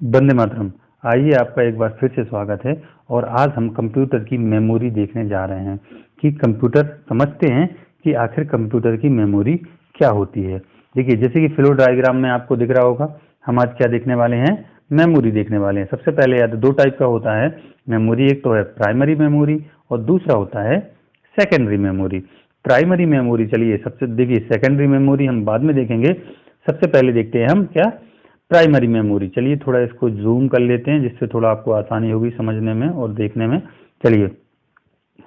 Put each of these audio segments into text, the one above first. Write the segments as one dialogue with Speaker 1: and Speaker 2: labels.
Speaker 1: वंदे मातरम। आइए, आपका एक बार फिर से स्वागत है। और आज हम कंप्यूटर की मेमोरी देखने जा रहे हैं कि कंप्यूटर समझते हैं कि आखिर कंप्यूटर की मेमोरी क्या होती है। देखिए, जैसे कि फ्लो डायग्राम में आपको दिख रहा होगा, हम आज क्या देखने वाले हैं, मेमोरी देखने वाले हैं। सबसे पहले याद, दो टाइप का होता है मेमोरी, एक तो है प्राइमरी मेमोरी और दूसरा होता है सेकेंडरी मेमोरी। प्राइमरी मेमोरी, चलिए सबसे देखिए, सेकेंडरी मेमोरी हम बाद में देखेंगे। सबसे पहले देखते हैं हम क्या, प्राइमरी मेमोरी। चलिए थोड़ा इसको जूम कर लेते हैं, जिससे थोड़ा आपको आसानी होगी समझने में और देखने में। चलिए,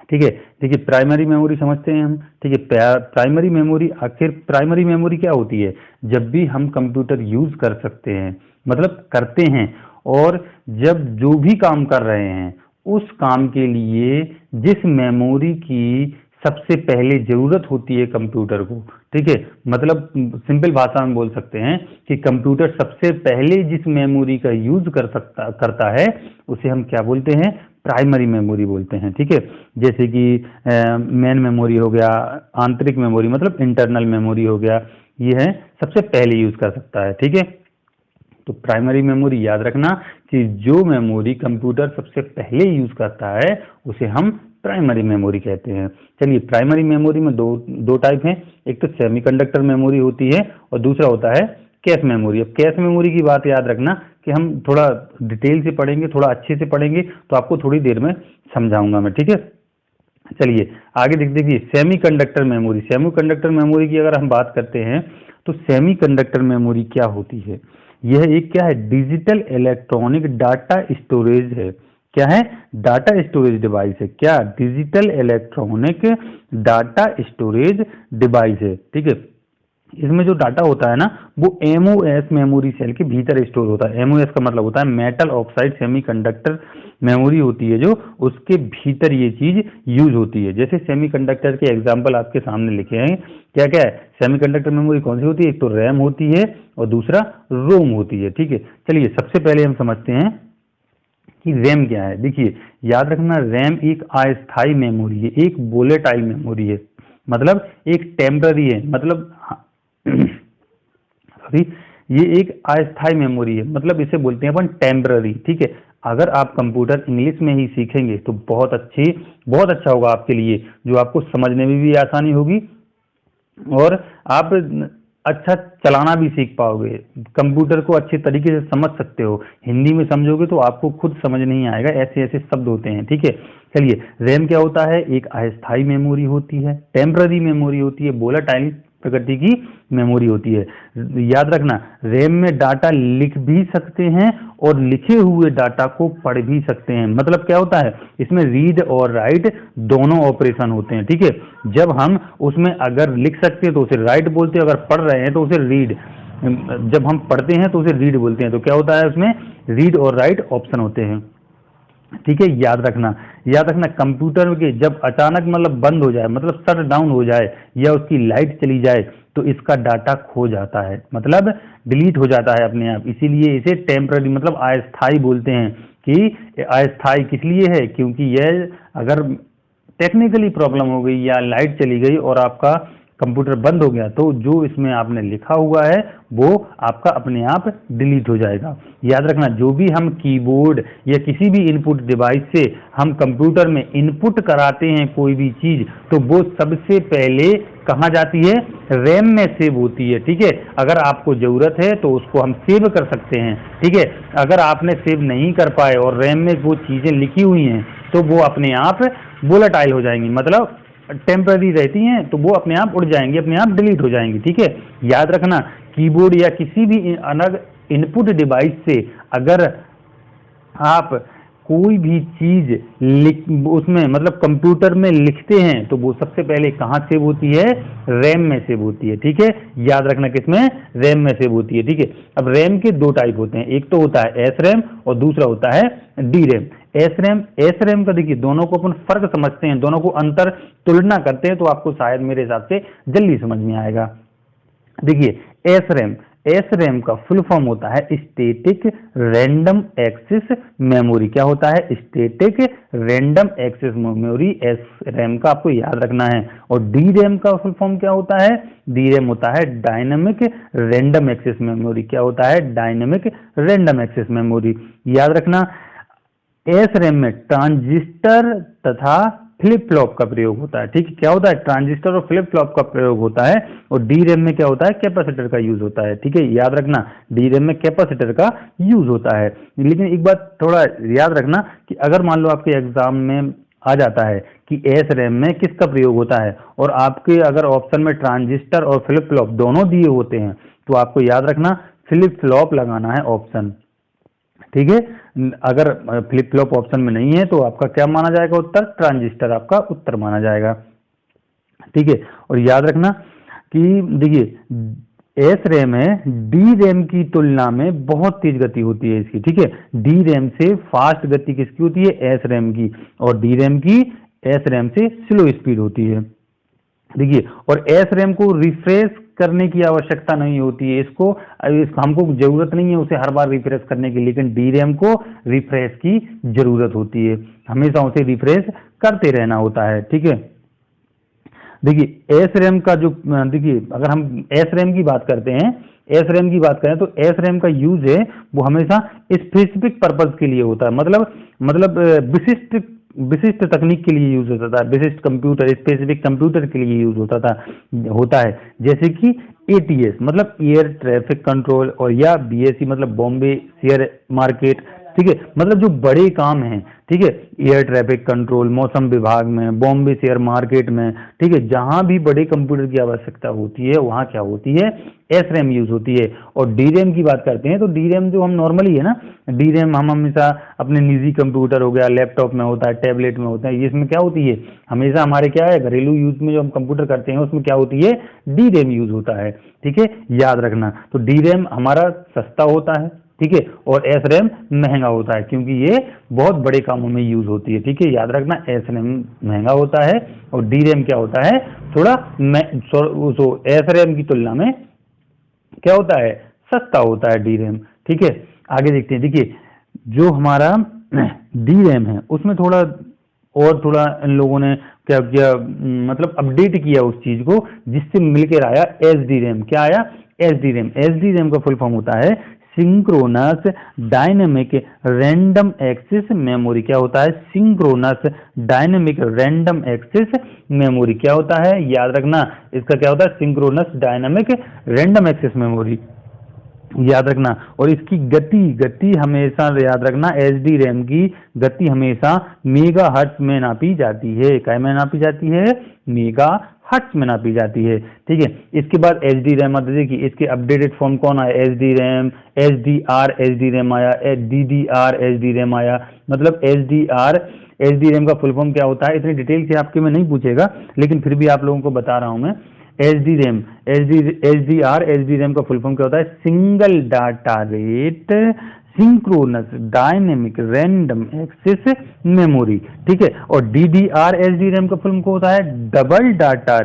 Speaker 1: ठीक है। देखिए, प्राइमरी मेमोरी समझते हैं हम। ठीक है, प्राइमरी मेमोरी, आखिर प्राइमरी मेमोरी क्या होती है? जब भी हम कंप्यूटर यूज कर सकते हैं, मतलब करते हैं, और जब जो भी काम कर रहे हैं उस काम के लिए जिस मेमोरी की सबसे पहले जरूरत होती है कंप्यूटर को, ठीक है, मतलब सिंपल भाषा में बोल सकते हैं कि कंप्यूटर सबसे पहले जिस मेमोरी का यूज करता है उसे हम क्या बोलते हैं, प्राइमरी मेमोरी बोलते हैं। ठीक है, जैसे कि मेन मेमोरी हो गया, आंतरिक मेमोरी मतलब इंटरनल मेमोरी हो गया, ये है सबसे पहले यूज कर सकता है। ठीक है, तो प्राइमरी मेमोरी याद रखना कि जो मेमोरी कंप्यूटर सबसे पहले यूज करता है उसे हम प्राइमरी मेमोरी कहते हैं। चलिए, प्राइमरी मेमोरी में दो टाइप हैं, एक तो सेमीकंडक्टर मेमोरी होती है और दूसरा होता है कैश मेमोरी। अब कैश मेमोरी की बात याद रखना कि हम थोड़ा डिटेल से पढ़ेंगे, थोड़ा अच्छे से पढ़ेंगे, तो आपको थोड़ी देर में समझाऊंगा मैं। ठीक है, चलिए आगे देखिए, सेमीकंडक्टर मेमोरी। सेमीकंडक्टर मेमोरी की अगर हम बात करते हैं तो सेमीकंडक्टर मेमोरी क्या होती है? यह एक क्या है, डिजिटल इलेक्ट्रॉनिक डाटा स्टोरेज है। क्या है? डाटा स्टोरेज डिवाइस है। क्या? Digital electronic data storage device है। ठीक है, इसमें जो डाटा होता है ना, वो एमओएस मेमोरी सेल के भीतर स्टोर होता है। एमओएस का मतलब होता है मेटल ऑक्साइड सेमीकंडक्टर मेमोरी होती है, जो उसके भीतर ये चीज यूज होती है। जैसे सेमीकंडक्टर के एग्जांपल आपके सामने लिखे हैं, क्या क्या है? सेमीकंडक्टर मेमोरी कौन सी होती है? एक तो रैम होती है और दूसरा रोम होती है। ठीक है, चलिए सबसे पहले हम समझते हैं कि रैम क्या है। देखिए, याद रखना, रैम एक अस्थायी मेमोरी है, एक वोलेटाइल मेमोरी है, मतलब एक टेम्पररी है, मतलब सॉरी, ये एक अस्थायी मेमोरी है, मतलब इसे बोलते हैं अपन टेम्पररी। ठीक है, अगर आप कंप्यूटर इंग्लिश में ही सीखेंगे तो बहुत अच्छा होगा आपके लिए, जो आपको समझने में भी आसानी होगी और आप अच्छा चलाना भी सीख पाओगे, कंप्यूटर को अच्छे तरीके से समझ सकते हो। हिंदी में समझोगे तो आपको खुद समझ नहीं आएगा, ऐसे ऐसे शब्द होते हैं। ठीक है, चलिए, रैम क्या होता है? एक अस्थायी मेमोरी होती है, टेम्पररी मेमोरी होती है, वोलेटाइल प्रकृति की मेमोरी होती है। याद रखना, रैम में डाटा लिख भी सकते हैं और लिखे हुए डाटा को पढ़ भी सकते हैं। मतलब क्या होता है, इसमें रीड और राइट दोनों ऑपरेशन होते हैं। ठीक है, जब हम उसमें अगर लिख सकते हैं तो उसे राइट बोलते हैं, अगर पढ़ रहे हैं तो उसे रीड, जब हम पढ़ते हैं तो उसे रीड बोलते हैं। तो क्या होता है, उसमें रीड और राइट ऑप्शन होते हैं। ठीक है, याद रखना कंप्यूटर के जब अचानक मतलब बंद हो जाए, मतलब शट डाउन हो जाए या उसकी लाइट चली जाए, तो इसका डाटा खो जाता है, मतलब डिलीट हो जाता है अपने आप। इसीलिए इसे टेम्पररी मतलब अस्थायी बोलते हैं। कि अस्थायी किस लिए है? क्योंकि यह अगर टेक्निकली प्रॉब्लम हो गई या लाइट चली गई और आपका कंप्यूटर बंद हो गया, तो जो इसमें आपने लिखा हुआ है वो आपका अपने आप डिलीट हो जाएगा। याद रखना, जो भी हम कीबोर्ड या किसी भी इनपुट डिवाइस से हम कंप्यूटर में इनपुट कराते हैं कोई भी चीज, तो वो सबसे पहले कहाँ जाती है? रैम में सेव होती है। ठीक है, अगर आपको जरूरत है तो उसको हम सेव कर सकते हैं। ठीक है, अगर आपने सेव नहीं कर पाए और रैम में वो चीजें लिखी हुई हैं तो वो अपने आप वोलेटाइल हो जाएंगी, मतलब टेम्पररी रहती हैं, तो वो अपने आप उड़ जाएंगी, अपने आप डिलीट हो जाएंगी। ठीक है, याद रखना, कीबोर्ड या किसी भी अलग इनपुट डिवाइस से अगर आप कोई भी चीज लिख उसमें मतलब कंप्यूटर में लिखते हैं तो वो सबसे पहले कहाँ सेव होती है? रैम में सेव होती है। ठीक है, याद रखना, किसमें? रैम में सेव होती है। ठीक है, अब रैम के दो टाइप होते हैं, एक तो होता है एस रैम और दूसरा होता है डी रैम। एस रैम का देखिए, दोनों को अपन फर्क समझते हैं, दोनों को अंतर तुलना करते हैं, तो आपको शायद मेरे हिसाब से जल्दी समझ में आएगा। देखिए, एस रैम का फुल फॉर्म होता है स्टैटिक रैंडम एक्सेस मेमोरी। क्या होता है? Static random access memory, S RAM का आपको याद रखना है। और डी रैम का फुल फॉर्म क्या होता है? डी रैम होता है डायनेमिक रैंडम एक्सेस मेमोरी। क्या होता है? डायनेमिक रैंडम एक्सेस मेमोरी, याद रखना। एस रैम में ट्रांजिस्टर तथा फ्लिप फ्लॉप का प्रयोग होता है। ठीक है, क्या होता है? ट्रांजिस्टर और फ्लिप फ्लॉप का प्रयोग होता है। और डी रैम में क्या होता है? कैपेसिटर का यूज होता है। ठीक है, याद रखना, डी रैम में कैपेसिटर का यूज होता है। लेकिन एक बात थोड़ा याद रखना कि अगर मान लो आपके एग्जाम में आ जाता है कि एस रैम में किसका प्रयोग होता है और आपके अगर ऑप्शन में ट्रांजिस्टर और फ्लिप फ्लॉप दोनों दिए होते हैं, तो आपको याद रखना फ्लिप फ्लॉप लगाना है ऑप्शन। ठीक है, अगर फ्लिप फ्लॉप ऑप्शन में नहीं है तो आपका क्या माना जाएगा उत्तर? ट्रांजिस्टर आपका उत्तर माना जाएगा। ठीक है, और याद रखना कि देखिए एस रैम है डी रैम की तुलना में बहुत तेज गति होती है इसकी। ठीक है, डी रैम से फास्ट गति किसकी होती है? एस रैम की। और डी रैम की एस रैम से स्लो स्पीड होती है। देखिए, और एस रैम को रिफ्रेश करने की आवश्यकता नहीं होती है, इसको हमको जरूरत नहीं है उसे हर बार रिफ्रेश करने की, लेकिन डी रैम को रिफ्रेश की जरूरत होती है, हमेशा उसे रिफ्रेश करते रहना होता है। ठीक है, देखिए एस रैम का जो देखिए अगर हम एस रैम की बात करते हैं, एस रैम की बात करें तो एस रैम का यूज है वो हमेशा स्पेसिफिक पर्पज के लिए होता है। मतलब विशिष्ट विशिष्ट तकनीक के लिए यूज होता था, विशिष्ट कंप्यूटर, स्पेसिफिक कंप्यूटर के लिए यूज होता है। जैसे कि एटीएस मतलब एयर ट्रैफिक कंट्रोल, और या बीएसई मतलब बॉम्बे शेयर मार्केट। ठीक है, मतलब जो बड़े काम हैं, ठीक है, एयर ट्रैफिक कंट्रोल मौसम विभाग में, बॉम्बे शेयर मार्केट में, ठीक है, जहां भी बड़े कंप्यूटर की आवश्यकता होती है वहां क्या होती है? एस रैम यूज होती है। और डी रैम की बात करते हैं तो डी रैम जो हम नॉर्मली है ना, डी रैम हम हमेशा अपने निजी कंप्यूटर हो गया, लैपटॉप में होता है, टैबलेट में होता है, इसमें क्या होती है? हमेशा हमारे क्या है घरेलू यूज में जो हम कंप्यूटर करते हैं उसमें क्या होती है? डी रैम यूज होता है। ठीक है, याद रखना। तो डी रैम हमारा सस्ता होता है, ठीक है, और एस रैम महंगा होता है क्योंकि ये बहुत बड़े कामों में यूज होती है। ठीक है, याद रखना, एस रैम महंगा होता है और डी रैम क्या होता है? थोड़ा एस रैम की तुलना में क्या होता है? सस्ता होता है डी रैम। ठीक है, आगे देखते हैं। देखिए जो हमारा डी रैम है उसमें थोड़ा इन लोगों ने क्या किया, मतलब अपडेट किया उस चीज को, जिससे मिलकर आया एस डी रैम। क्या आया? S D RAM. S D RAM का फुल फॉर्म होता है synchronous dynamic random access memory. क्या होता है? Synchronous dynamic random access memory. क्या होता है? याद रखना, इसका क्या होता है? Synchronous dynamic random access memory, याद रखना। और इसकी गति हमेशा याद रखना, एसडी रैम की गति हमेशा मेगा हर्ट्ज में नापी जाती है। क्या में नापी जाती है? मेगा हर्ट्ज में नापी जाती है। ठीक है, इसके बाद एचडी रैम आता है। देखिए इसके अपडेटेड फॉर्म कौन आया? एचडी रैम, एचडी रैम आया, डीडीआर एचडी रैम आया। मतलब एचडी रैम का फुल फॉर्म क्या होता है? इतनी डिटेल से आपके में नहीं पूछेगा, लेकिन फिर भी आप लोगों को बता रहा हूं मैं। एचडी रैम का फुल फॉर्म क्या होता है? Single data rate synchronous dynamic random access memory. ठीक है, और डीडीआर एचडी रैम का फुल फॉर्म होता है double data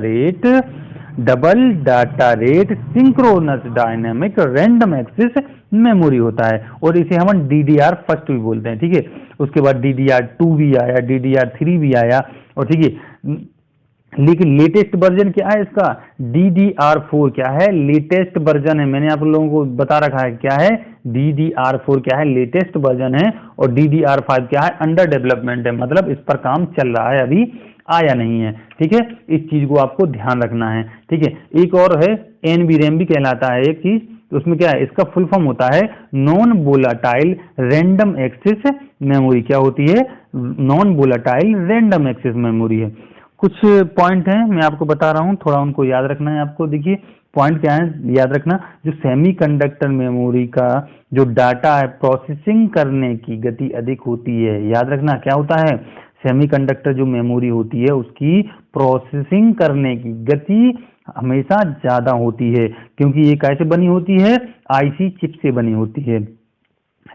Speaker 1: rate synchronous dynamic random access memory होता है, और इसे हम डीडीआर फर्स्ट भी बोलते हैं। ठीक है, उसके बाद डीडीआर 2 भी आया, डीडीआर 3 भी आया, और ठीक है, लेकिन लेटेस्ट वर्जन क्या है इसका? DDR4 क्या है? लेटेस्ट वर्जन है। मैंने आप लोगों को बता रखा है क्या है? DDR4 क्या है? लेटेस्ट वर्जन है। और DDR5 क्या है? अंडर डेवलपमेंट है, मतलब इस पर काम चल रहा है, अभी आया नहीं है। ठीक है, इस चीज को आपको ध्यान रखना है। ठीक है, एक और है NVRAM भी कहलाता है एक चीज, तो उसमें क्या है? इसका फुल फॉर्म होता है non volatile random access memory. क्या होती है? Non volatile random access memory है। कुछ पॉइंट हैं मैं आपको बता रहा हूं, थोड़ा उनको याद रखना है आपको। देखिए पॉइंट क्या है याद रखना, जो सेमीकंडक्टर मेमोरी का जो डाटा है प्रोसेसिंग करने की गति अधिक होती है। याद रखना क्या होता है? सेमीकंडक्टर जो मेमोरी होती है उसकी प्रोसेसिंग करने की गति हमेशा ज्यादा होती है, क्योंकि ये कैसे बनी होती है? आईसी चिप से बनी होती है।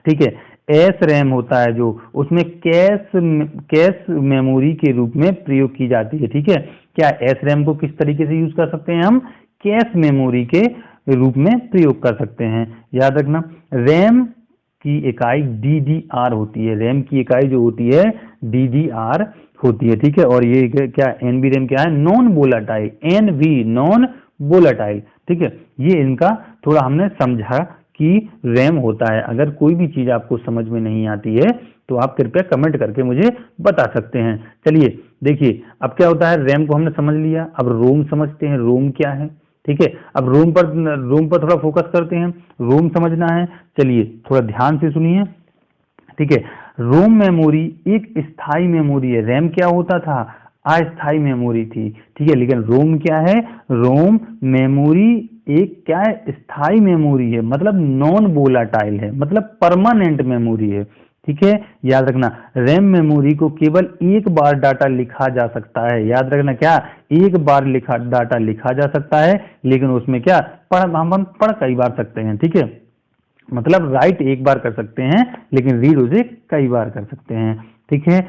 Speaker 1: ठीक है, एस रैम होता है जो, उसमें कैश मेमोरी के रूप में प्रयोग की जाती है। ठीक है, क्या एस रैम को किस तरीके से यूज कर सकते हैं हम? कैश मेमोरी के रूप में प्रयोग कर सकते हैं। याद रखना, रैम की इकाई DDR होती है। रैम की इकाई जो होती है DDR होती है, ठीक है। और ये क्या NVRAM क्या है, non volatile, NV non volatile, ठीक है। ये इनका थोड़ा हमने समझा कि रैम होता है। अगर कोई भी चीज आपको समझ में नहीं आती है तो आप कृपया कमेंट करके मुझे बता सकते हैं। चलिए देखिए, अब क्या होता है, रैम को हमने समझ लिया, अब रोम समझते हैं, रोम क्या है, ठीक है। अब रोम पर थोड़ा फोकस करते हैं, रोम समझना है। चलिए थोड़ा ध्यान से सुनिए, ठीक है। रोम मेमोरी एक स्थायी मेमोरी है। रैम क्या होता था, अस्थायी मेमोरी थी, ठीक है। लेकिन रोम क्या है, रोम मेमोरी एक क्या है, स्थायी मेमोरी है, मतलब नॉन वोलाटाइल है, मतलब परमानेंट मेमोरी है, ठीक है। याद रखना, रैम मेमोरी को केवल एक बार डाटा लिखा जा सकता है। याद रखना, क्या एक बार डाटा लिखा जा सकता है, लेकिन उसमें क्या हम पढ़ कई बार सकते हैं, ठीक है। मतलब राइट एक बार कर सकते हैं, लेकिन रीड उसे कई बार कर सकते हैं, ठीक है।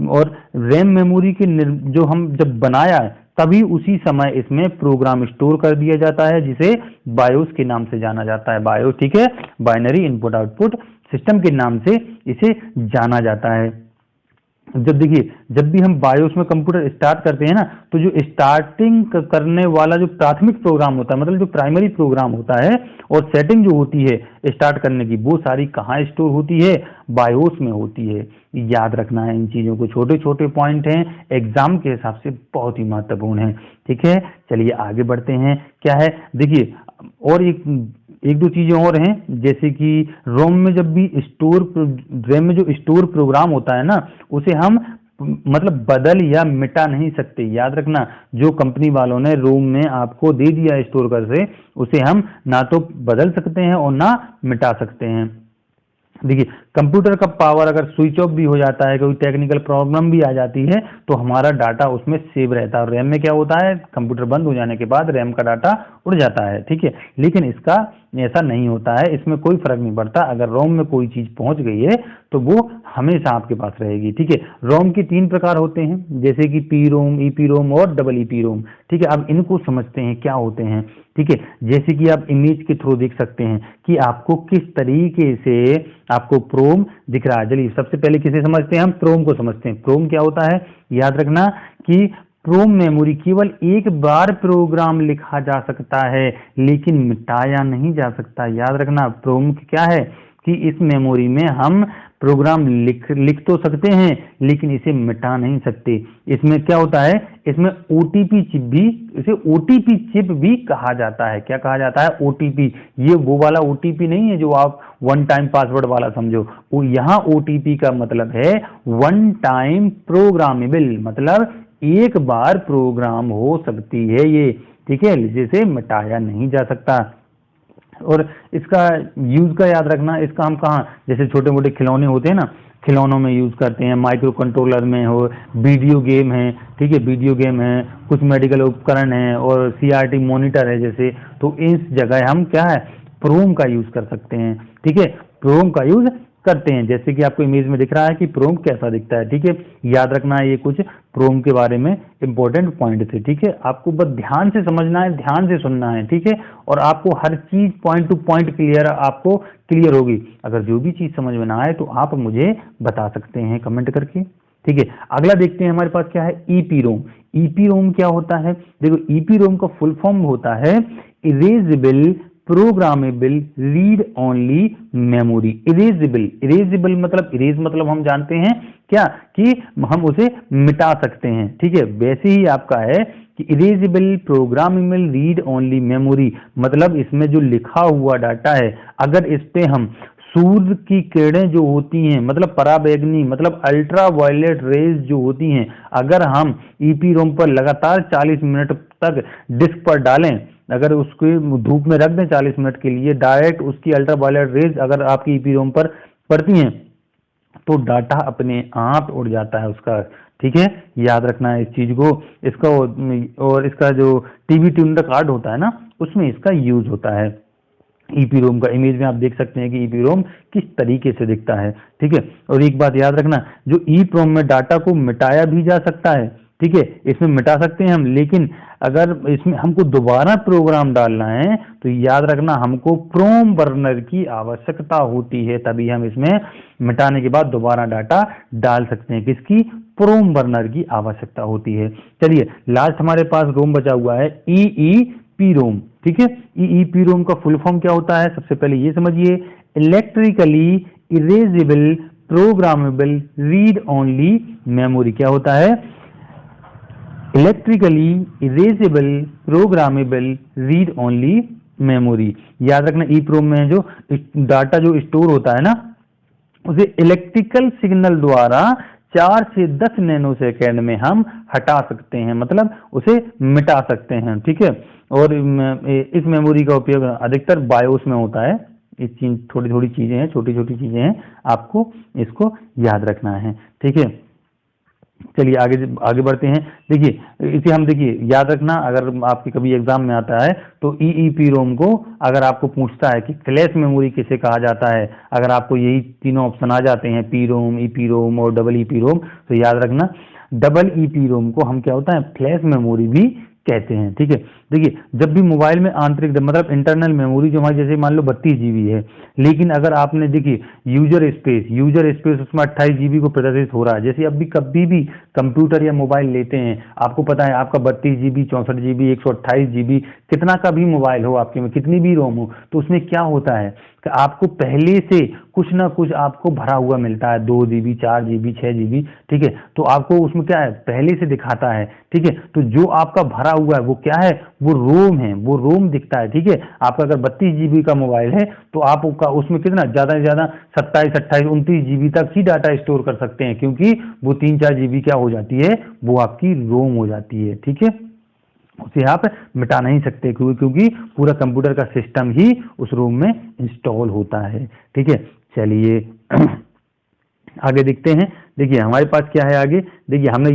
Speaker 1: और रैम मेमोरी के जो हम जब बनाया तभी उसी समय इसमें प्रोग्राम स्टोर कर दिया जाता है, जिसे बायोस के नाम से जाना जाता है। बायोस, ठीक है, बाइनरी इनपुट आउटपुट सिस्टम के नाम से इसे जाना जाता है। जब देखिए, जब भी हम बायोस में कंप्यूटर स्टार्ट करते हैं ना, तो जो स्टार्टिंग करने वाला जो प्राथमिक प्रोग्राम होता है, मतलब जो प्राइमरी प्रोग्राम होता है, और सेटिंग जो होती है स्टार्ट करने की, वो सारी कहाँ स्टोर होती है, बायोस में होती है। याद रखना है इन चीजों को, छोटे छोटे पॉइंट हैं, एग्जाम के हिसाब से बहुत ही महत्वपूर्ण है, ठीक है। चलिए आगे बढ़ते हैं, क्या है देखिए, और एक दो चीजें और हैं, जैसे कि रोम में जब भी रैम में जो स्टोर प्रोग्राम होता है ना, उसे हम मतलब बदल या मिटा नहीं सकते। याद रखना, जो कंपनी वालों ने रोम में आपको दे दिया स्टोर कर से, उसे हम ना तो बदल सकते हैं और ना मिटा सकते हैं। देखिए, कंप्यूटर का पावर अगर स्विच ऑफ भी हो जाता है, कोई टेक्निकल प्रॉब्लम भी आ जाती है, तो हमारा डाटा उसमें सेव रहता है। और रैम में क्या होता है, कंप्यूटर बंद हो जाने के बाद रैम का डाटा उड़ जाता है, ठीक है। लेकिन इसका ऐसा नहीं होता है, इसमें कोई फर्क नहीं पड़ता। अगर रोम में कोई चीज पहुंच गई है तो वो हमेशा आपके पास रहेगी, ठीक है। रोम के 3 प्रकार होते हैं, जैसे कि पी रोम, ईपी रोम और डबल ईपी रोम, ठीक है। अब इनको समझते हैं क्या होते हैं, ठीक है। जैसे कि आप इमेज के थ्रू देख सकते हैं कि आपको किस तरीके से आपको प्रोम दिख रहा है। चलिए सबसे पहले किसे समझते हैं, हम प्रोम को समझते हैं। प्रोम क्या होता है, याद रखना कि प्रोम मेमोरी केवल एक बार प्रोग्राम लिखा जा सकता है, लेकिन मिटाया नहीं जा सकता। याद रखना, प्रोम क्या है कि इस मेमोरी में हम प्रोग्राम लिख तो सकते हैं, लेकिन इसे मिटा नहीं सकते। इसमें क्या होता है, इसमें ओटीपी चिप भी, इसे ओटीपी चिप भी कहा जाता है। क्या कहा जाता है, ओटीपी। ये वो वाला ओटीपी नहीं है जो आप वन टाइम पासवर्ड वाला समझो, वो यहाँ ओटीपी का मतलब है वन टाइम प्रोग्रामेबल, मतलब एक बार प्रोग्राम हो सकती है ये, ठीक है, जिसे मिटाया नहीं जा सकता। और इसका यूज का याद रखना, इसका हम कहाँ, जैसे छोटे मोटे खिलौने होते हैं ना, खिलौनों में यूज करते हैं, माइक्रो कंट्रोलर में हो, वीडियो गेम है, ठीक है, वीडियो गेम है, कुछ मेडिकल उपकरण है, और सीआरटी मॉनिटर है जैसे, तो इस जगह हम क्या है, प्रोम का यूज कर सकते हैं, ठीक है। प्रोम का यूज करते हैं, जैसे कि आपको इमेज में दिख रहा है कि प्रोम कैसा दिखता है, ठीक है। याद रखना है, ये कुछ प्रोम के बारे में इंपॉर्टेंट पॉइंट थे, ठीक है। आपको बस ध्यान से समझना है, ध्यान से सुनना है, ठीक है। और आपको हर चीज पॉइंट टू पॉइंट क्लियर होगी। अगर जो भी चीज समझ में ना आए तो आप मुझे बता सकते हैं कमेंट करके, ठीक है। अगला देखते हैं हमारे पास क्या है, ईपी रोम। ईपी रोम क्या होता है, देखो ईपी रोम का फुल फॉर्म होता है erasable programmable read only memory. Erasable मतलब, इरेज मतलब हम जानते हैं क्या कि हम उसे मिटा सकते हैं, ठीक है। वैसे ही आपका है कि erasable programmable read only memory, मतलब इसमें जो लिखा हुआ डाटा है, अगर इस पे हम सूर्य की किरणें जो होती हैं, मतलब पराबैंगनी, मतलब अल्ट्रा वायलेट रेज जो होती हैं, अगर हम ईपी रोम पर लगातार 40 मिनट तक डिस्क पर डालें, अगर उसको धूप में रख दें 40 मिनट के लिए, डायरेक्ट उसकी अल्ट्रा वायलेट रेज अगर आपकी ईपी रोम पर पड़ती हैं, तो डाटा अपने आप उड़ जाता है उसका, ठीक है। याद रखना है इस चीज को। इसका और इसका जो टीवी ट्यूनर कार्ड होता है ना, उसमें इसका यूज होता है। ईपी रोम का इमेज में आप देख सकते हैं कि ईपी रोम किस तरीके से दिखता है, ठीक है। और एक बात याद रखना, जो ईपी रोम में डाटा को मिटाया भी जा सकता है, ठीक है, इसमें मिटा सकते हैं हम, लेकिन अगर इसमें हमको दोबारा प्रोग्राम डालना है तो याद रखना हमको प्रोम बर्नर की आवश्यकता होती है, तभी हम इसमें मिटाने के बाद दोबारा डाटा डाल सकते हैं। किसकी? प्रोम बर्नर की आवश्यकता होती है। चलिए लास्ट हमारे पास रोम बचा हुआ है ईईपी रोम। ठीक है, ईईपी रोम का फुल फॉर्म क्या होता है? सबसे पहले ये समझिए, electrically erasable programmable read only memory. क्या होता है? Electrically erasable programmable read only memory. याद रखना ई प्रोम में जो डाटा जो स्टोर होता है ना, उसे इलेक्ट्रिकल सिग्नल द्वारा 4 से 10 नैनो सेकेंड में हम हटा सकते हैं, मतलब उसे मिटा सकते हैं। ठीक है, और इस मेमोरी का उपयोग अधिकतर बायोस में होता है। इस चीज थोड़ी थोड़ी चीजें हैं, छोटी छोटी चीजें हैं, आपको इसको याद रखना है। ठीक है, चलिए आगे आगे बढ़ते हैं। देखिए इसे हम देखिए याद रखना, अगर आपके कभी एग्जाम में आता है तो ईईपी रोम को अगर आपको पूछता है कि फ्लैश मेमोरी किसे कहा जाता है, अगर आपको यही तीनों ऑप्शन आ जाते हैं, पी रोम, ईपी रोम और डबल ईपी रोम, तो याद रखना डबल ईपी रोम को हम क्या होता है? फ्लैश मेमोरी भी कहते हैं। ठीक है, देखिए जब भी मोबाइल में आंतरिक मतलब इंटरनल मेमोरी जो हमारी जैसे मान लो 32 जीबी है, लेकिन अगर आपने देखिए यूजर स्पेस उसमें 28 जीबी को प्रदर्शित हो रहा है। जैसे अभी कभी भी कंप्यूटर या मोबाइल लेते हैं, आपको पता है आपका 32 जीबी, 64 जीबी, 128 जीबी, कितना का भी मोबाइल हो आपके में, कितनी भी रोम हो, तो उसमें क्या होता है कि आपको पहले से कुछ ना कुछ आपको भरा हुआ मिलता है, 2 जीबी, 4 जीबी, 6 जीबी। ठीक है, तो आपको उसमें क्या है? पहले से दिखाता है। ठीक है, तो जो आपका भरा हुआ है वो क्या है? वो रोम है, वो रोम दिखता है। ठीक है, आपका अगर 32 जीबी का मोबाइल है तो आपका उसमें कितना ज्यादा से ज्यादा 27, 28, 29 जीबी तक ही डाटा स्टोर कर सकते हैं, क्योंकि वो 3-4 जीबी क्या हो जाती है? वो आपकी रोम हो जाती है। ठीक है, उसे आप मिटा नहीं सकते, क्योंकि पूरा कंप्यूटर का सिस्टम ही उस रोम में इंस्टॉल होता है। ठीक है, चलिए आगे देखते हैं। देखिए हमारे पास क्या है आगे। देखिए हमने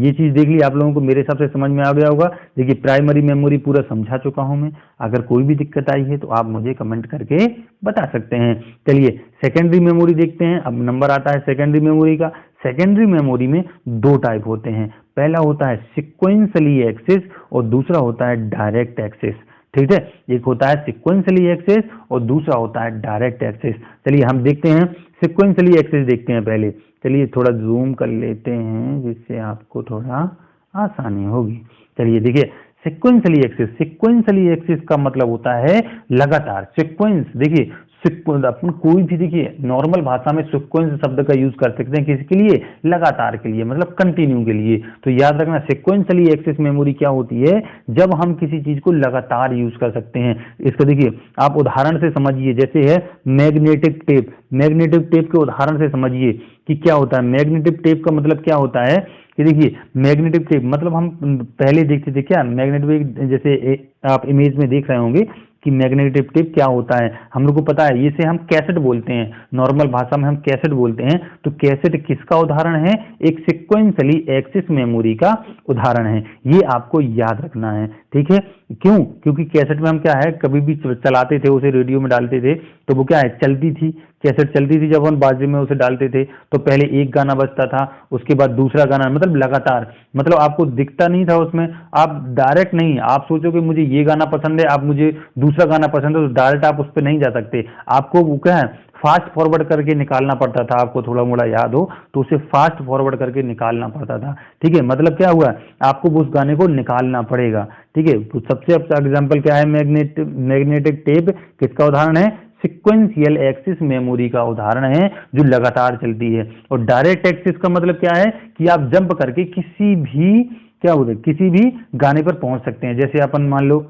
Speaker 1: ये चीज देख ली, आप लोगों को मेरे हिसाब से समझ में आ गया होगा। देखिए प्राइमरी मेमोरी पूरा समझा चुका हूं मैं, अगर कोई भी दिक्कत आई है तो आप मुझे कमेंट करके बता सकते हैं। चलिए सेकेंडरी मेमोरी देखते हैं। अब नंबर आता है सेकेंडरी मेमोरी का। सेकेंडरी मेमोरी में 2 टाइप होते हैं, पहला होता है सिक्वेंशली एक्सेस और दूसरा होता है डायरेक्ट एक्सेस। ठीक है, एक होता है सिक्वेंशली एक्सेस और दूसरा होता है डायरेक्ट एक्सेस। चलिए हम देखते हैं सिक्वेंशली एक्सेस देखते हैं पहले। चलिए थोड़ा जूम कर लेते हैं जिससे आपको थोड़ा आसानी होगी। चलिए देखिए सिक्वेंशली एक्सेस का मतलब होता है लगातार। सिक्वेंस देखिए अपन कोई भी देखिए नॉर्मल भाषा में सिक्वेंस शब्द का यूज कर सकते हैं किसके लिए? लगातार के लिए, मतलब कंटिन्यू के लिए। तो याद रखना सिक्वेंशली एक्सेस मेमोरी क्या होती है? जब हम किसी चीज को लगातार यूज कर सकते हैं। इसका देखिए आप उदाहरण से समझिए, जैसे है मैग्नेटिक टेप। मैग्नेटिक टेप के उदाहरण से समझिए कि क्या होता है। मैग्नेटिक टेप का मतलब क्या होता है कि देखिए मैग्नेटिक टेप मतलब हम पहले देखते थे क्या, मैग्नेटिक जैसे आप इमेज में देख रहे होंगे कि मैग्नेटिक टेप क्या होता है, हम लोग को पता है, इसे हम कैसेट बोलते हैं, नॉर्मल भाषा में हम कैसेट बोलते हैं। तो कैसेट किसका उदाहरण है? एक सिक्वेंशली एक्सेस मेमोरी का उदाहरण है। ये आपको याद रखना है। ठीक है, क्यों? क्योंकि कैसेट में हम क्या है कभी भी चलाते थे, उसे रेडियो में डालते थे तो वो क्या है चलती थी, कैसेट चलती थी। जब हम बाजे में उसे डालते थे तो पहले एक गाना बजता था, उसके बाद दूसरा गाना, मतलब लगातार, मतलब आपको दिखता नहीं था उसमें, आप डायरेक्ट नहीं, आप सोचोगे मुझे ये गाना पसंद है, आप मुझे दूसरा गाना पसंद है, तो डायरेक्ट आप उस पर नहीं जा सकते। आपको वो क्या है फास्ट फॉरवर्ड करके निकालना पड़ता था। आपको थोड़ा मोड़ा याद हो तो उसे फास्ट फॉरवर्ड करके निकालना पड़ता था। ठीक है, मतलब क्या हुआ, आपको उस गाने को निकालना पड़ेगा। ठीक है, तो सबसे अच्छा एग्जाम्पल क्या है? मैग्नेटिक टेप किसका उदाहरण है? सिक्वेंशियल एक्सिस मेमोरी का उदाहरण है जो लगातार चलती है। और डायरेक्ट एक्सिस का मतलब क्या है कि आप जंप करके किसी भी क्या होता है किसी भी गाने पर पहुंच सकते हैं। जैसे अपन मान लो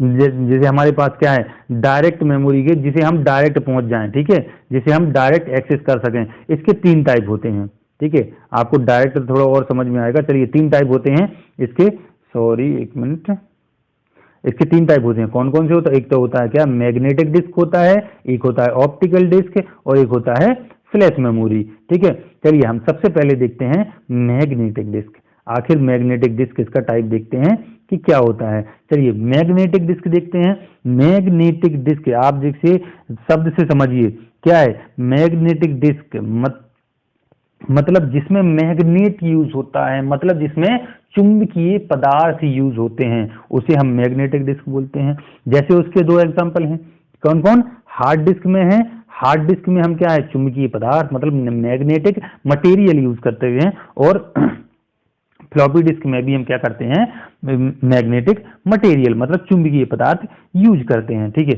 Speaker 1: जैसे हमारे पास क्या है डायरेक्ट मेमोरी के, जिसे हम डायरेक्ट पहुंच जाएं। ठीक है, जिसे हम डायरेक्ट एक्सेस कर सकें। इसके 3 टाइप होते हैं। ठीक है, आपको डायरेक्ट थोड़ा और समझ में आएगा। चलिए 3 टाइप होते हैं इसके, सॉरी एक मिनट, इसके 3 टाइप होते हैं। कौन कौन से होता है? एक तो होता है क्या मैग्नेटिक डिस्क होता है, एक होता है ऑप्टिकल डिस्क और एक होता है फ्लैश मेमोरी। ठीक है, चलिए हम सबसे पहले देखते हैं मैग्नेटिक डिस्क। आखिर मैग्नेटिक डिस्क इसका टाइप देखते हैं कि क्या होता है। चलिए मैग्नेटिक डिस्क देखते हैं। मैग्नेटिक डिस्क आप जैसे शब्द से समझिए क्या है मैग्नेटिक डिस्क मतलब जिसमें मैग्नेट यूज होता है, मतलब जिसमें चुंबकीय पदार्थ यूज होते हैं, उसे हम मैग्नेटिक डिस्क बोलते हैं। जैसे उसके दो एग्जांपल हैं, कौन कौन? हार्ड डिस्क में है, हार्ड डिस्क में हम क्या है, चुंबकीय पदार्थ मतलब मैग्नेटिक मटेरियल यूज करते हैं, और फ्लॉपी डिस्क में भी हम क्या करते हैं, मैग्नेटिक मटेरियल मतलब चुंबकीय पदार्थ यूज करते हैं, ठीक है।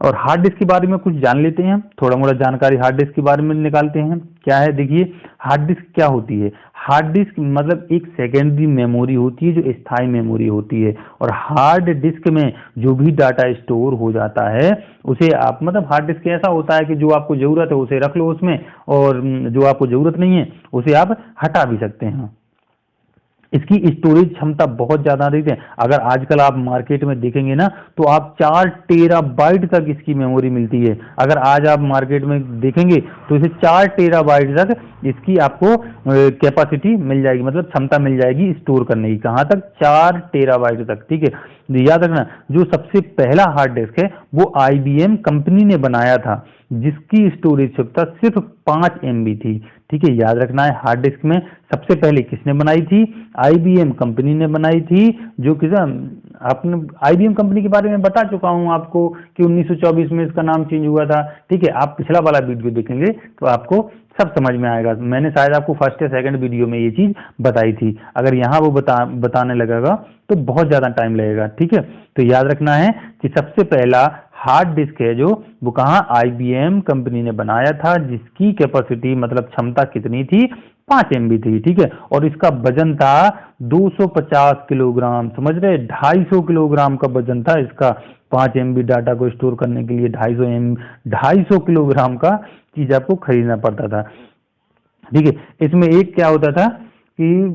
Speaker 1: और हार्ड डिस्क के बारे में कुछ जान लेते हैं, थोड़ा मोड़ा जानकारी हार्ड डिस्क के बारे में निकालते हैं। क्या है, देखिए हार्ड डिस्क क्या होती है। हार्ड डिस्क मतलब एक सेकेंडरी मेमोरी होती है जो स्थायी मेमोरी होती है, और हार्ड डिस्क में जो भी डाटा स्टोर हो जाता है उसे आप मतलब हार्ड डिस्क ऐसा होता है कि जो आपको जरूरत है उसे रख लो उसमें, और जो आपको जरूरत नहीं है उसे आप हटा भी सकते हैं। इसकी स्टोरेज क्षमता बहुत ज्यादा अधिक है। अगर आजकल आप मार्केट में देखेंगे ना तो आप 4 टेराबाइट तक इसकी मेमोरी मिलती है। अगर आज आप मार्केट में देखेंगे तो इसे 4 टेराबाइट तक इसकी आपको कैपेसिटी मिल जाएगी, मतलब क्षमता मिल जाएगी स्टोर करने की। कहाँ तक? 4 टेराबाइट तक, ठीक है। याद रखना, जो सबसे पहला हार्ड डिस्क है वो IBM कंपनी ने बनाया था, जिसकी स्टोरेज क्षमता सिर्फ 5 MB थी, ठीक है। याद रखना है, हार्ड डिस्क में सबसे पहले किसने बनाई थी? IBM कंपनी ने बनाई थी, जो कि आपने IBM कंपनी के बारे में बता चुका हूं आपको कि 1924 में इसका नाम चेंज हुआ था, ठीक है। आप पिछला वाला वीडियो देखेंगे तो आपको सब समझ में आएगा। मैंने शायद आपको फर्स्ट या सेकंड वीडियो में ये चीज बताई थी, अगर यहाँ वो बताने लगेगा तो बहुत ज्यादा टाइम लगेगा, ठीक है। तो याद रखना है कि सबसे पहला हार्ड डिस्क है जो वो कहाँ IBM कंपनी ने बनाया था, जिसकी कैपेसिटी मतलब क्षमता कितनी थी? 5 MB थी, ठीक है। और इसका वजन था 250 किलोग्राम, समझ रहे? 250 किलोग्राम का वजन था इसका। 5 MB डाटा को स्टोर करने के लिए 250 किलोग्राम का चीज आपको खरीदना पड़ता था, ठीक है। इसमें एक क्या होता था कि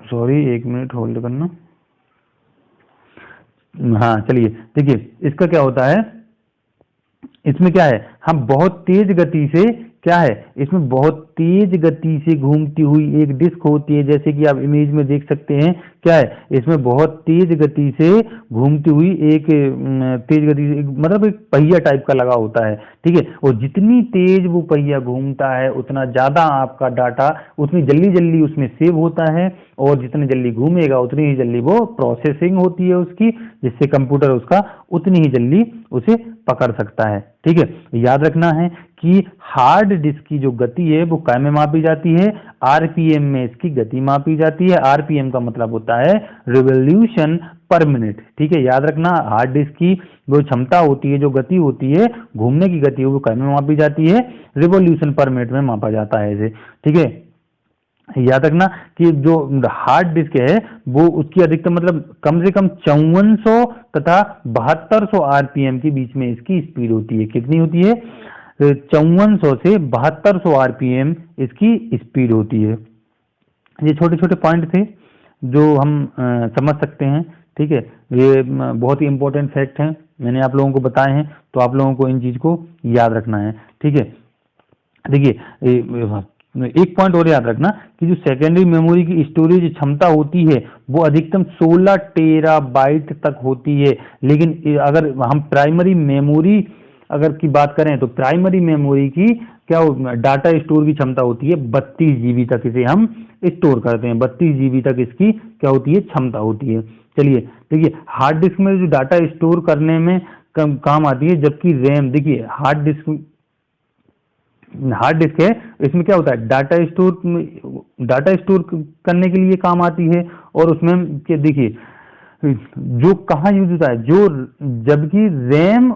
Speaker 1: सॉरी, एक मिनट होल्ड करना। हाँ चलिए, देखिए इसका क्या होता है, इसमें क्या है, हम बहुत तेज गति से क्या है, इसमें बहुत तेज गति से घूमती हुई एक डिस्क होती है, जैसे कि आप इमेज में देख सकते हैं। क्या है, इसमें बहुत तेज गति से घूमती हुई एक तेज गति से मतलब एक पहिया टाइप का लगा होता है, ठीक है। और जितनी तेज वो पहिया घूमता है उतना ज्यादा आपका डाटा उतनी जल्दी जल्दी उसमें सेव होता है, और जितनी जल्दी घूमेगा उतनी ही जल्दी वो प्रोसेसिंग होती है उसकी, जिससे कंप्यूटर उसका उतनी ही जल्दी उसे पकड़ सकता है, ठीक है। याद रखना है कि हार्ड डिस्क की जो गति है वो काय में मापी जाती है? RPM में इसकी गति मापी जाती है। RPM का मतलब होता है रिवॉल्यूशन पर मिनट, ठीक है। याद रखना, हार्ड डिस्क की जो क्षमता होती है, जो गति होती है, घूमने की गति, वो काय में मापी जाती है? रिवॉल्यूशन पर मिनट में मापा जाता है इसे, ठीक है। याद रखना कि जो हार्ड डिस्क है वो उसकी अधिकतम मतलब कम से कम 5400 तथा 7200 RPM के बीच में इसकी स्पीड होती है। कितनी होती है? 5400 से 7200 RPM इसकी स्पीड होती है। ये छोटे छोटे पॉइंट थे जो हम समझ सकते हैं, ठीक है। ये बहुत ही इंपॉर्टेंट फैक्ट हैं, मैंने आप लोगों को बताए हैं, तो आप लोगों को इन चीज को याद रखना है, ठीक है। देखिए एक पॉइंट और याद रखना कि जो सेकेंडरी मेमोरी की स्टोरेज क्षमता होती है वो अधिकतम 16 टेराबाइट तक होती है, लेकिन अगर हम प्राइमरी मेमोरी अगर की बात करें तो प्राइमरी मेमोरी की क्या डाटा स्टोर की क्षमता होती है 32 GB तक, इसे हम स्टोर करते हैं। 32 GB तक इसकी क्या होती है? क्षमता होती है। चलिए देखिए, हार्ड डिस्क में जो डाटा स्टोर करने में काम आती है, जबकि रैम, देखिए हार्ड डिस्क है, इसमें क्या होता है, डाटा स्टोर करने के लिए काम आती है, और उसमें देखिए जो कहाँ यूज होता है, जो जबकि रैम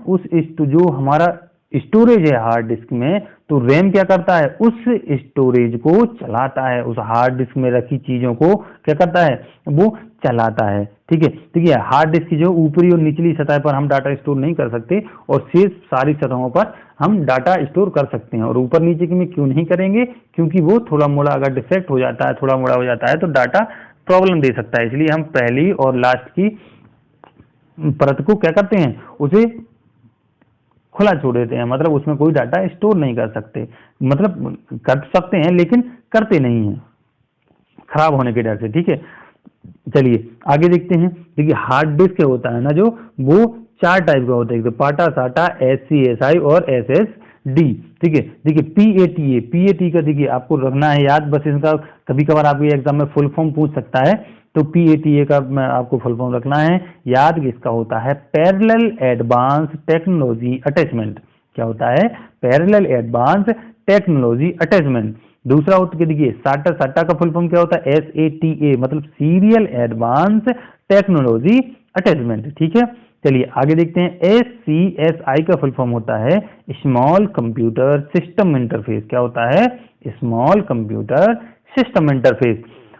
Speaker 1: जो हमारा स्टोरेज है हार्ड डिस्क में, तो रैम क्या करता है, उस स्टोरेज को चलाता है, उस हार्ड डिस्क में रखी चीजों को क्या करता है, वो चलाता है, ठीक है। देखिए हार्ड डिस्क की जो ऊपरी और निचली सतह पर हम डाटा स्टोर नहीं कर सकते, और शेष सारी सतहों पर हम डाटा स्टोर कर सकते हैं। और ऊपर नीचे की में क्यों नहीं करेंगे? क्योंकि वो थोड़ा मोड़ा अगर डिफेक्ट हो जाता है, थोड़ा मोड़ा हो जाता है, तो डाटा प्रॉब्लम दे सकता है। इसलिए हम पहली और लास्ट की परत को क्या करते हैं, उसे खुला छोड़ देते हैं, मतलब उसमें कोई डाटा स्टोर नहीं कर सकते, मतलब कर सकते हैं लेकिन करते नहीं हैं खराब होने के डर से, ठीक है। चलिए आगे देखते हैं। देखिए हार्ड डिस्क होता है ना जो, वो 4 टाइप का होता है, तो पाटा, साटा, SCSI और SS डी। ठीक है, देखिए PATA, PAT का देखिए आपको रखना है याद, बस इनका कभी कभार आपके एग्जाम में फुल फॉर्म पूछ सकता है, तो PATA का आपको फुल फॉर्म रखना है याद। इसका होता है पैरेलल एडवांस टेक्नोलॉजी अटैचमेंट। क्या होता है? Parallel advance technology attachment. दूसरा होता है देखिए साटा, साटा का फुल फॉर्म क्या होता है? SATA, मतलब सीरियल एडवांस टेक्नोलॉजी अटैचमेंट। ठीक है, चलिए आगे देखते हैं। SCSI का फुल फॉर्म होता है स्मॉल कंप्यूटर सिस्टम इंटरफेस। क्या होता है? Small computer system interface.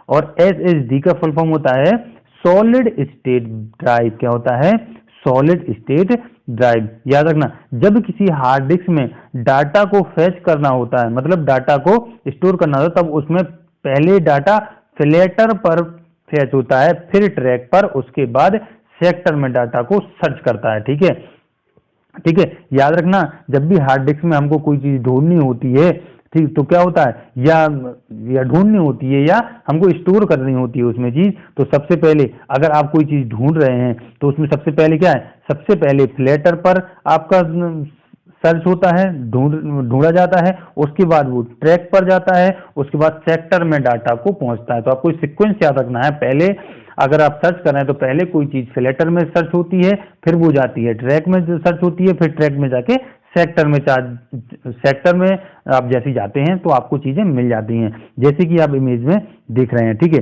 Speaker 1: और SSD का फुल फॉर्म होता है सॉलिड स्टेट ड्राइव। क्या होता है? Solid state drive. याद रखना, जब किसी हार्ड डिस्क में डाटा को फैच करना होता है, मतलब डाटा को स्टोर करना होता है, तब उसमें पहले डाटा फ्लैटर पर फैच होता है, फिर ट्रैक पर, उसके बाद सेक्टर में डाटा को सर्च करता है। ठीक है, ठीक है, याद रखना, जब भी हार्ड डिस्क में हमको कोई चीज ढूंढनी होती है, ठीक, तो क्या होता है, या ढूंढनी होती है या हमको स्टोर करनी होती है उसमें चीज, तो सबसे पहले अगर आप कोई चीज ढूंढ रहे हैं तो उसमें सबसे पहले क्या है? सबसे पहले फ्लैटर पर आपका सर्च होता है, ढूंढा जाता है, उसके बाद वो ट्रैक पर जाता है, उसके बाद सेक्टर में डाटा को पहुंचता है। तो आपको सीक्वेंस याद रखना है, पहले अगर आप सर्च कर रहे हैं तो पहले कोई चीज फ्लैटर में सर्च होती है, फिर वो जाती है ट्रैक में सर्च होती है, फिर ट्रैक में जाके सेक्टर में आप जैसे जाते हैं तो आपको चीजें मिल जाती हैं, जैसे कि आप इमेज में देख रहे हैं। ठीक है,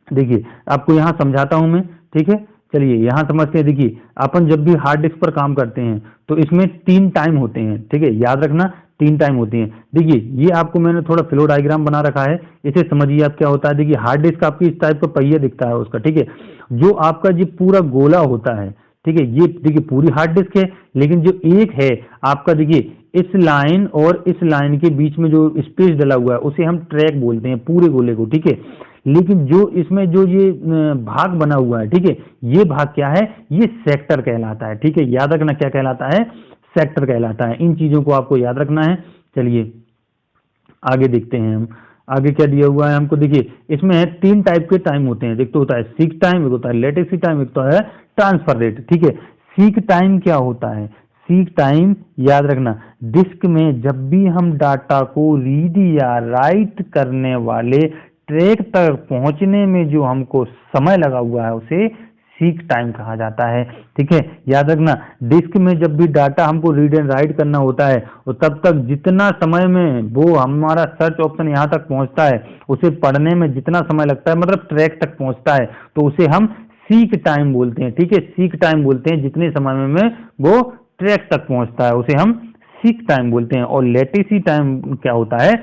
Speaker 1: देखिए आपको यहाँ समझाता हूं मैं। ठीक है, चलिए यहाँ समझते हैं। देखिए अपन जब भी हार्ड डिस्क पर काम करते हैं तो इसमें 3 टाइम होते हैं। ठीक है, याद रखना 3 टाइम होती हैं। देखिए ये आपको मैंने थोड़ा फ्लो डायग्राम बना रखा है, इसे समझिए आप क्या होता है। देखिए हार्ड डिस्क आपकी इस टाइप का पहिया दिखता है उसका। ठीक है, जो आपका जो पूरा गोला होता है, ठीक है, ये देखिए पूरी हार्ड डिस्क है, लेकिन जो एक है आपका, देखिए इस लाइन और इस लाइन के बीच में जो स्पेस डला हुआ है उसे हम ट्रैक बोलते हैं, पूरे गोले को। ठीक है, लेकिन जो इसमें जो ये भाग बना हुआ है, ठीक है, ये भाग क्या है? ये सेक्टर कहलाता है। ठीक है, याद रखना क्या कहलाता है? सेक्टर कहलाता है। इन चीजों को आपको याद रखना है। चलिए आगे देखते हैं हम, आगे क्या दिया हुआ है हमको। देखिए इसमें 3 टाइप के टाइम होते हैं। एक तो होता है सीक टाइम, एक होता है लेटेंसी टाइम, एक तो है ट्रांसफर रेट। ठीक है, सीक टाइम क्या होता है? सीक टाइम याद रखना, डिस्क में जब भी हम डाटा को रीड या राइट करने वाले ट्रैक तक पहुंचने में जो हमको समय लगा हुआ है उसे सीक टाइम कहा जाता है। ठीक है, याद रखना, डिस्क में जब भी डाटा हमको रीड एंड राइट करना होता है और तब तक जितना समय में वो हमारा सर्च ऑप्शन यहाँ तक पहुंचता है, उसे पढ़ने में जितना समय लगता है, मतलब ट्रैक तक पहुंचता है, तो उसे हम सीक टाइम बोलते हैं। ठीक है, सीक टाइम बोलते हैं जितने समय में वो ट्रैक तक पहुंचता है उसे हम सीक टाइम बोलते हैं। और लेटेंसी टाइम क्या होता है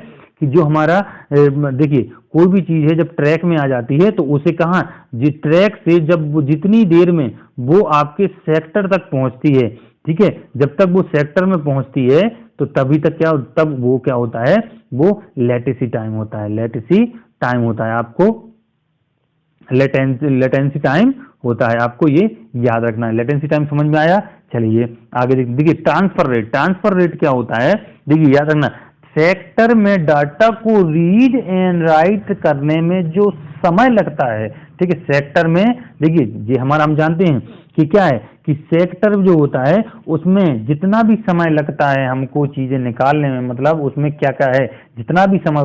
Speaker 1: कि जो हमारा देखिए कोई भी चीज है जब ट्रैक में आ जाती है तो उसे कहाँ, ट्रैक से जब जितनी देर में वो आपके सेक्टर तक पहुंचती है, ठीक है, जब तक वो सेक्टर में पहुंचती है तो तभी तक क्या, तब वो क्या होता है? वो लेटेंसी टाइम होता है। लेटेंसी टाइम होता है, आपको लेटेंसी टाइम होता है, आपको ये याद रखना है। लेटेंसी टाइम समझ में आया? चलिए आगे देखिए ट्रांसफर रेट। ट्रांसफर रेट क्या होता है? देखिए याद रखना, सेक्टर में डाटा को रीड एंड राइट करने में जो समय लगता है, ठीक है, सेक्टर में देखिए ये हमारा हम जानते हैं कि क्या है कि सेक्टर जो होता है उसमें जितना भी समय लगता है हमको चीजें निकालने में, मतलब उसमें क्या क्या है, जितना भी समय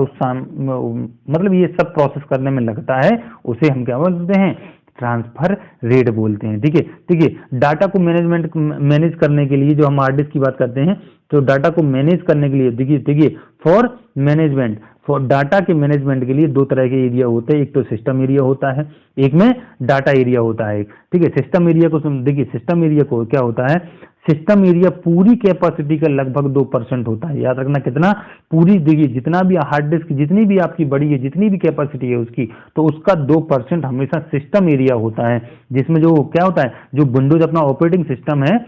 Speaker 1: मतलब ये सब प्रोसेस करने में लगता है उसे हम क्या बोलते हैं? ट्रांसफर रेट बोलते हैं। ठीक है, देखिए डाटा को मैनेज करने के लिए जो हम हार्ड डिस्क की बात करते हैं, तो डाटा को मैनेज करने के लिए देखिए फॉर मैनेजमेंट, फॉर डाटा के मैनेजमेंट के लिए 2 तरह के एरिया होते हैं। एक तो सिस्टम एरिया होता है, एक में डाटा एरिया होता है। ठीक है, सिस्टम एरिया को देखिए, सिस्टम एरिया को क्या होता है? सिस्टम एरिया पूरी कैपेसिटी का लगभग 2% होता है। याद रखना कितना? पूरी, देखिए जितना भी हार्ड डिस्क जितनी भी आपकी बड़ी है, जितनी भी कैपेसिटी है उसकी, तो उसका 2% हमेशा सिस्टम एरिया होता है, जिसमें जो क्या होता है, जो विंडोज अपना ऑपरेटिंग सिस्टम है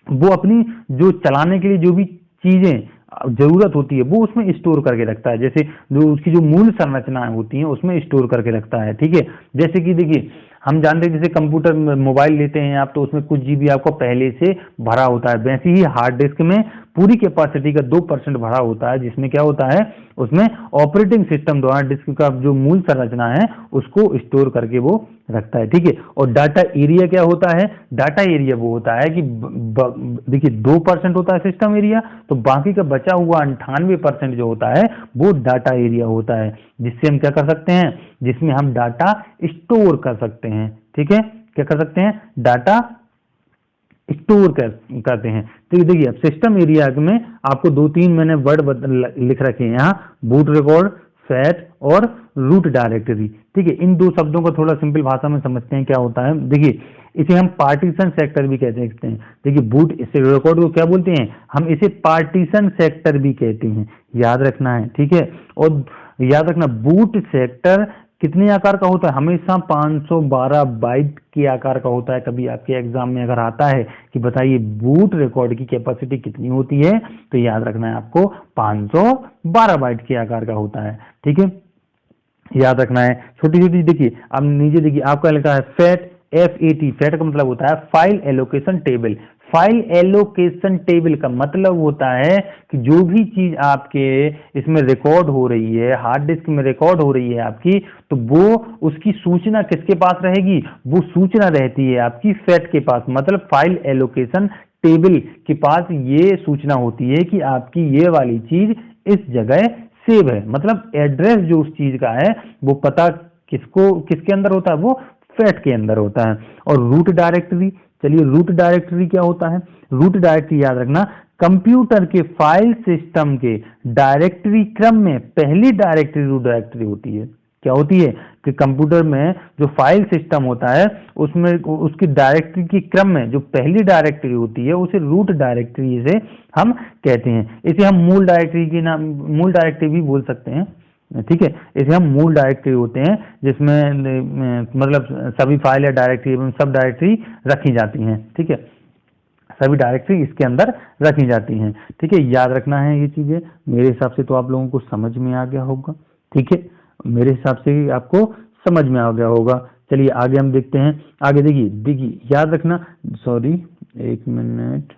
Speaker 1: वो अपनी जो चलाने के लिए जो भी चीजें जरूरत होती है वो उसमें स्टोर करके रखता है, जैसे जो उसकी जो मूल संरचनाएं होती हैं उसमें स्टोर करके रखता है। ठीक है, जैसे कि देखिए हम जानते हैं जैसे कंप्यूटर मोबाइल लेते हैं आप, तो उसमें कुछ जीबी आपको पहले से भरा होता है, वैसे ही हार्ड डिस्क में पूरी कैपेसिटी का 2% भरा होता है, जिसमें क्या होता है, उसमें ऑपरेटिंग सिस्टम द्वारा डिस्क का जो मूल संरचना है उसको स्टोर करके वो रखता है। ठीक है, और डाटा एरिया क्या होता है, डाटा एरिया वो होता है कि देखिए 2% होता है सिस्टम एरिया, तो बाकी का बचा हुआ 98% जो होता है वो डाटा एरिया होता है, जिससे हम क्या कर सकते हैं, जिसमें हम डाटा स्टोर कर सकते हैं। ठीक है, क्या कर सकते हैं, डाटा स्टोर करते हैं। तो देखिए अब सिस्टम एरिया में आपको 2-3 मैंने वर्ड लिख रखे हैं यहाँ, बूट रिकॉर्ड, फैट और रूट डायरेक्टरी। ठीक है, इन दो शब्दों को थोड़ा सिंपल भाषा में समझते हैं क्या होता है। देखिए इसे हम पार्टीशन सेक्टर भी कहते हैं। देखिए बूट इसे रिकॉर्ड को क्या बोलते हैं, हम इसे पार्टीशन सेक्टर भी कहते हैं, याद रखना है। ठीक है, और याद रखना बूट सेक्टर कितने आकार का होता है, हमेशा 512 बाइट के आकार का होता है। कभी आपके एग्जाम में अगर आता है कि बताइए बूट रिकॉर्ड की कैपेसिटी कितनी होती है, तो याद रखना है आपको 512 बाइट के आकार का होता है। ठीक है, याद रखना है। छोटी छोटी देखिए, अब नीचे देखिए आपका लिखा है फैट, FAT, फैट का मतलब होता है file allocation table. File allocation table का मतलब होता है कि जो भी चीज आपके इसमें रिकॉर्ड हो रही है, हार्ड डिस्क में रिकॉर्ड हो रही है आपकी, तो वो उसकी सूचना किसके पास रहेगी, वो सूचना रहती है आपकी फैट के पास, मतलब फाइल एलोकेशन टेबल के पास ये सूचना होती है कि आपकी ये वाली चीज इस जगह सेव है। मतलब एड्रेस जो उस चीज का है वो पता किसके अंदर होता है, वो फैट के अंदर होता है। और रूट डायरेक्टरी, चलिए रूट डायरेक्टरी क्या होता है, रूट डायरेक्टरी याद रखना कंप्यूटर के फाइल सिस्टम के डायरेक्टरी क्रम में पहली डायरेक्टरी रूट डायरेक्टरी होती है। क्या होती है कि कंप्यूटर में जो फाइल सिस्टम होता है उसमें उसकी डायरेक्टरी के क्रम में जो पहली डायरेक्टरी होती है उसे रूट डायरेक्टरी से हम कहते हैं। इसे हम मूल डायरेक्टरी भी बोल सकते हैं। ठीक है, इसे हम मूल डायरेक्टरी होते हैं, जिसमें मतलब सभी फाइल या डायरेक्टरी एवं सब डायरेक्टरी रखी जाती हैं। ठीक है, सभी डायरेक्टरी इसके अंदर रखी जाती हैं। ठीक है, याद रखना है ये चीजें। मेरे हिसाब से तो आप लोगों को समझ में आ गया होगा। ठीक है, मेरे हिसाब से आपको समझ में आ गया होगा। चलिए आगे हम देखते हैं। आगे देखिए याद रखना, सॉरी एक मिनट,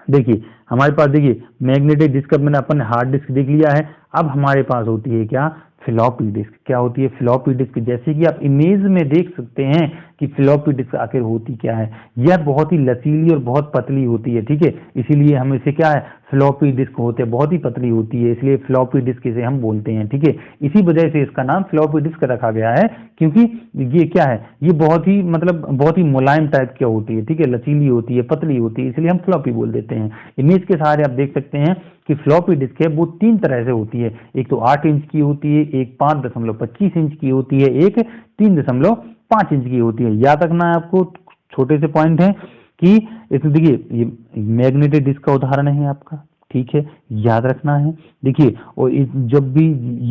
Speaker 1: देखिए हमारे पास देखिए मैग्नेटिक डिस्क, मैंने अपन हार्ड डिस्क देख लिया है। अब हमारे पास होती है क्या, फ्लॉपी डिस्क। क्या होती है, फ्लॉपी डिस्क। जैसे कि आप इमेज में देख सकते हैं कि फ्लॉपी डिस्क आखिर होती क्या है, यह बहुत ही लचीली और बहुत पतली होती है। ठीक है, इसीलिए हम इसे क्या है, फ्लॉपी डिस्क होते हैं, बहुत ही पतली होती है, इसलिए फ्लॉपी डिस्क इसे हम बोलते हैं। ठीक है, इसी वजह से इसका नाम फ्लॉपी डिस्क रखा गया है, क्योंकि ये क्या है, ये बहुत ही मतलब बहुत ही मुलायम टाइप की होती है। ठीक है, लचीली होती है, पतली होती है, इसलिए हम फ्लॉपी बोल देते हैं। इमेज के सहारे आप देख सकते हैं कि फ्लॉपी डिस्क है वो 3 तरह से होती है। एक तो 8 इंच की होती है, एक 5.25 इंच की होती है, एक 3.5 इंच की होती है। याद रखना है आपको, छोटे से पॉइंट है कि इसमें देखिए ये मैग्नेटिक डिस्क का उदाहरण है आपका। ठीक है, याद रखना है। देखिए और जब भी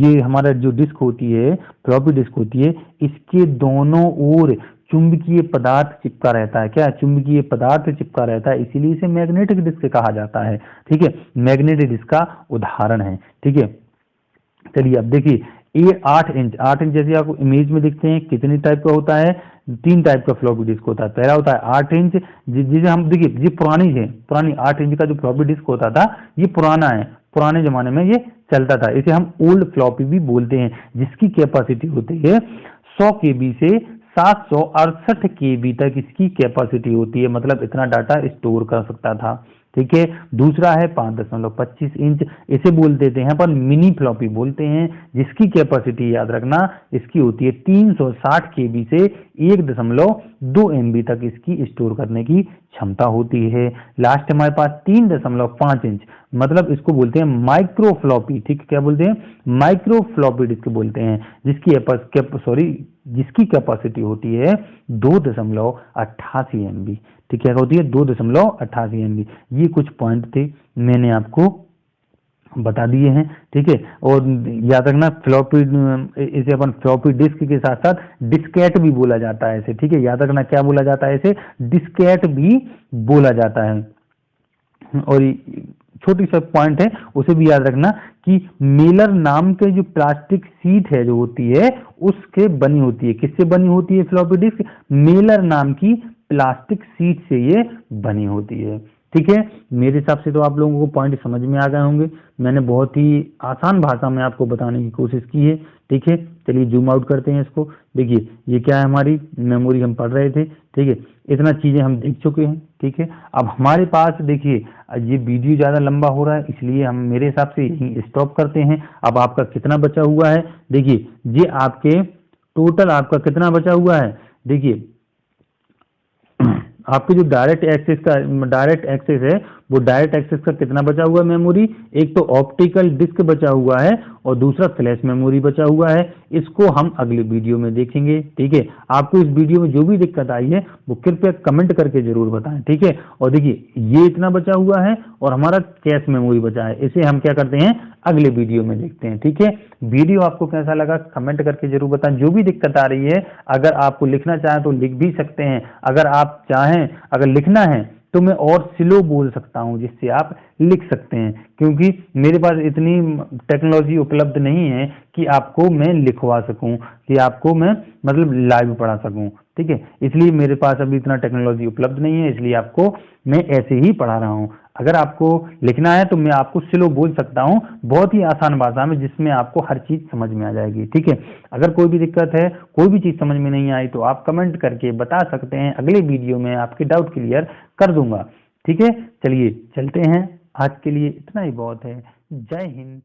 Speaker 1: ये हमारा जो डिस्क होती है, फ्लॉपी डिस्क होती है, इसके दोनों ओर चुंबकीय पदार्थ चिपका रहता है। क्या, चुंबकीय पदार्थ चिपका रहता है, इसीलिए इसे मैग्नेटिक डिस्क कहा जाता है। ठीक है, मैग्नेटिक डिस्क का उदाहरण है। ठीक है, चलिए अब देखिए ये 8 इंच जैसे आपको इमेज में दिखते हैं, कितने टाइप का होता है, 3 टाइप का फ्लॉपी डिस्क होता है। पहला होता है 8 इंच, जिसे हम देखिए ये पुरानी 8 इंच का जो फ्लॉपी डिस्क होता था ये पुराना है, पुराने जमाने में ये चलता था, इसे हम ओल्ड फ्लॉपी भी बोलते हैं, जिसकी कैपेसिटी होती है 100 KB से 768 KB तक इसकी कैपेसिटी होती है, मतलब इतना डाटा स्टोर कर सकता था। ठीक है, दूसरा है 5.25 इंच, इसे बोल देते हैं अपन मिनी फ्लॉपी बोलते हैं, जिसकी कैपेसिटी याद रखना इसकी होती है 360 KB से 1.2 MB तक इसकी स्टोर करने की क्षमता होती है। लास्ट हमारे पास 3.5 इंच, मतलब इसको बोलते हैं माइक्रो फ्लॉपी। ठीक है, क्या बोलते हैं, माइक्रो फ्लॉपी डिस्क बोलते हैं, जिसकी कैपेसिटी होती है 2.88 MB। ठीक है, क्या होती है, 2.88 MB। ये कुछ पॉइंट थे, मैंने आपको बता दिए हैं। ठीक है, और याद रखना फ्लॉपी, इसे अपन फ्लॉपी डिस्क के साथ साथ डिस्केट भी बोला जाता है इसे। ठीक है, याद रखना क्या बोला जाता है इसे, डिस्केट भी बोला जाता है। और छोटी सा पॉइंट है उसे भी याद रखना कि मेलर नाम के जो प्लास्टिक शीट है जो होती है उसके बनी होती है, किससे बनी होती है फ्लॉपी डिस्क, मेलर नाम की प्लास्टिक शीट से ये बनी होती है। ठीक है, मेरे हिसाब से तो आप लोगों को पॉइंट समझ में आ गए होंगे। मैंने बहुत ही आसान भाषा में आपको बताने की कोशिश की है। ठीक है, चलिए जूम आउट करते हैं इसको। देखिए ये क्या है, हमारी मेमोरी हम पढ़ रहे थे। ठीक है, इतना चीजें हम देख चुके हैं। ठीक है, अब हमारे पास देखिए ये वीडियो ज़्यादा लंबा हो रहा है, इसलिए हम मेरे हिसाब से यहीं स्टॉप करते हैं। अब आपका कितना बचा हुआ है, देखिए ये आपके टोटल आपका कितना बचा हुआ है। देखिए आपके जो डायरेक्ट एक्सेस है, वो डायरेक्ट एक्सेस का कितना बचा हुआ है मेमोरी, एक तो ऑप्टिकल डिस्क बचा हुआ है और दूसरा फ्लैश मेमोरी बचा हुआ है। इसको हम अगले वीडियो में देखेंगे। ठीक है, आपको इस वीडियो में जो भी दिक्कत आई है वो कृपया कमेंट करके जरूर बताएं। ठीक है, और देखिए ये इतना बचा हुआ है और हमारा कैश मेमोरी बचा है, इसे हम क्या करते हैं अगले वीडियो में देखते हैं। ठीक है, वीडियो आपको कैसा लगा कमेंट करके जरूर बताएं। जो भी दिक्कत आ रही है, अगर आपको लिखना चाहें तो लिख भी सकते हैं, अगर आप चाहें अगर लिखना है तो मैं और स्लो बोल सकता हूं जिससे आप लिख सकते हैं, क्योंकि मेरे पास इतनी टेक्नोलॉजी उपलब्ध नहीं है कि आपको मैं लिखवा सकूं, कि आपको मैं मतलब लाइव पढ़ा सकूं। ठीक है, इसलिए मेरे पास अभी इतना टेक्नोलॉजी उपलब्ध नहीं है, इसलिए आपको मैं ऐसे ही पढ़ा रहा हूं। अगर आपको लिखना है तो मैं आपको स्लो बोल सकता हूं, बहुत ही आसान भाषा में, जिसमें आपको हर चीज समझ में आ जाएगी। ठीक है, अगर कोई भी दिक्कत है, कोई भी चीज समझ में नहीं आई तो आप कमेंट करके बता सकते हैं, अगले वीडियो में आपके डाउट क्लियर कर दूंगा। ठीक है, चलिए चलते हैं, आज के लिए इतना ही बहुत है। जय हिंद।